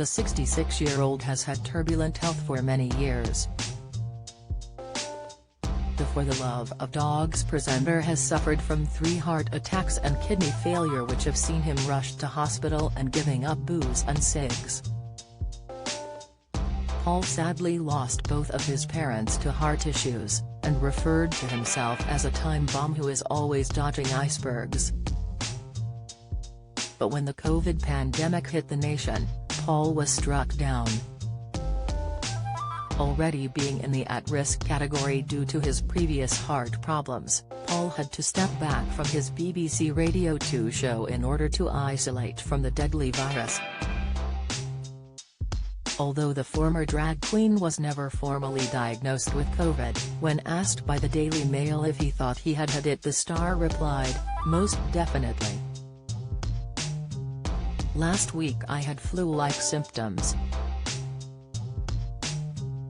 The 66-year-old has had turbulent health for many years. The For the Love of Dogs presenter has suffered from 3 heart attacks and kidney failure, which have seen him rushed to hospital and giving up booze and cigs. Paul sadly lost both of his parents to heart issues, and referred to himself as a time bomb who is always dodging icebergs. But when the COVID pandemic hit the nation, Paul was struck down. Already being in the at-risk category due to his previous heart problems, Paul had to step back from his BBC Radio 2 show in order to isolate from the deadly virus. Although the former drag queen was never formally diagnosed with COVID, when asked by the Daily Mail if he thought he had had it, the star replied, "Most definitely. Last week I had flu-like symptoms.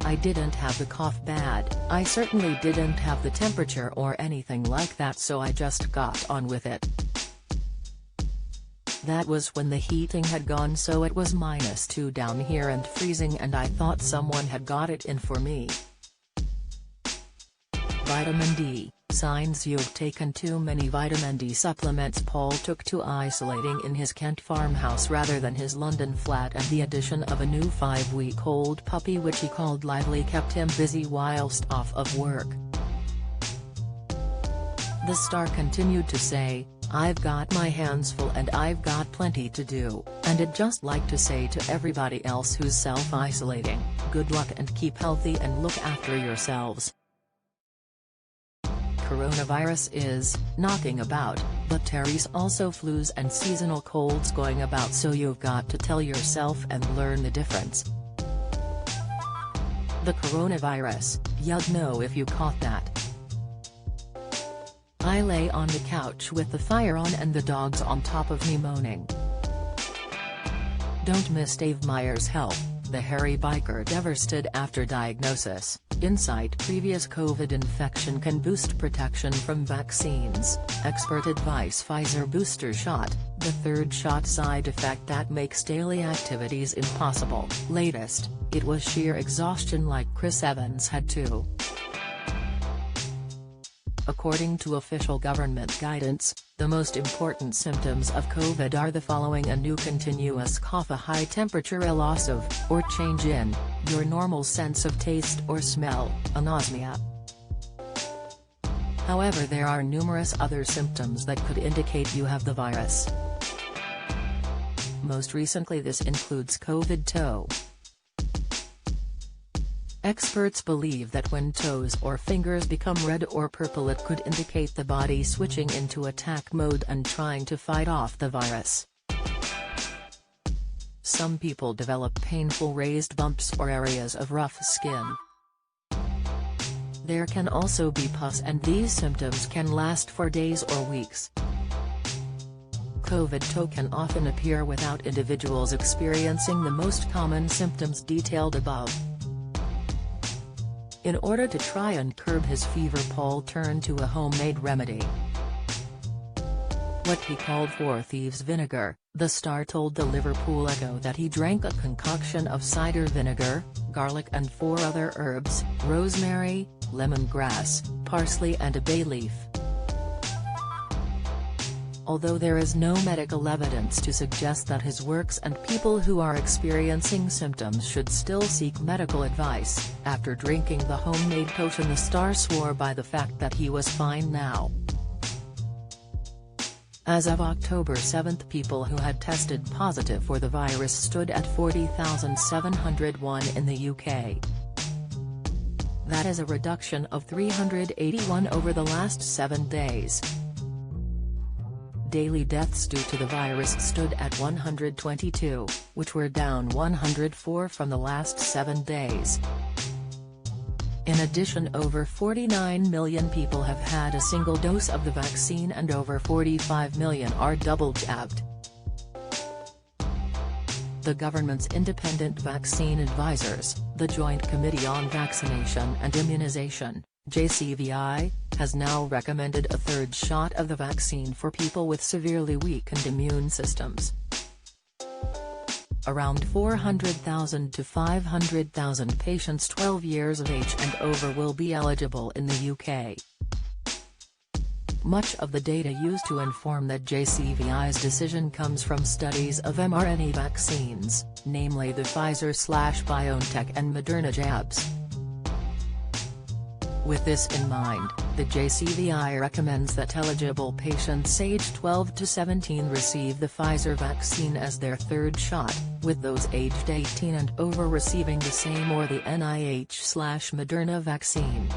I didn't have the cough bad, I certainly didn't have the temperature or anything like that, so I just got on with it. That was when the heating had gone, so it was -2 down here and freezing, and I thought someone had got it in for me. Vitamin D, signs you've taken too many vitamin D supplements." Paul took to isolating in his Kent farmhouse rather than his London flat, and the addition of a new 5-week-old puppy which he called Lively kept him busy whilst off of work. The star continued to say, "I've got my hands full and I've got plenty to do, and I'd just like to say to everybody else who's self-isolating, good luck and keep healthy and look after yourselves. Coronavirus is knocking about, but there's also flus and seasonal colds going about, so you've got to tell yourself and learn the difference. The coronavirus, you'd know if you caught that. I lay on the couch with the fire on and the dogs on top of me moaning. Don't miss Dave Meyer's health, the hairy biker devastated after diagnosis. Insight: previous COVID infection can boost protection from vaccines. Expert advice: Pfizer booster shot, the third shot side effect that makes daily activities impossible. Latest: it was sheer exhaustion like Chris Evans had too. According to official government guidance, the most important symptoms of COVID are the following: a new continuous cough, a high temperature, a loss of, or change in, your normal sense of taste or smell, anosmia. However, there are numerous other symptoms that could indicate you have the virus. Most recently this includes COVID toe. Experts believe that when toes or fingers become red or purple, it could indicate the body switching into attack mode and trying to fight off the virus. Some people develop painful raised bumps or areas of rough skin. There can also be pus, and these symptoms can last for days or weeks. COVID toe can often appear without individuals experiencing the most common symptoms detailed above. In order to try and curb his fever, Paul turned to a homemade remedy. What he called four thieves vinegar. The star told the Liverpool Echo that he drank a concoction of cider vinegar, garlic and 4 other herbs: rosemary, lemongrass, parsley and a bay leaf. Although there is no medical evidence to suggest that his works, and people who are experiencing symptoms should still seek medical advice, after drinking the homemade potion the star swore by the fact that he was fine now. As of October 7, people who had tested positive for the virus stood at 40,701 in the UK. That is a reduction of 381 over the last 7 days. Daily deaths due to the virus stood at 122, which were down 104 from the last 7 days. In addition, over 49 million people have had a single dose of the vaccine and over 45 million are double jabbed. The government's independent vaccine advisors, the Joint Committee on Vaccination and Immunization, JCVI, has now recommended a 3rd shot of the vaccine for people with severely weakened immune systems. Around 400,000 to 500,000 patients 12 years of age and over will be eligible in the UK. Much of the data used to inform that JCVI's decision comes from studies of mRNA vaccines, namely the Pfizer/BioNTech and Moderna jabs. With this in mind, the JCVI recommends that eligible patients aged 12 to 17 receive the Pfizer vaccine as their third shot, with those aged 18 and over receiving the same or the NIH/Moderna vaccine.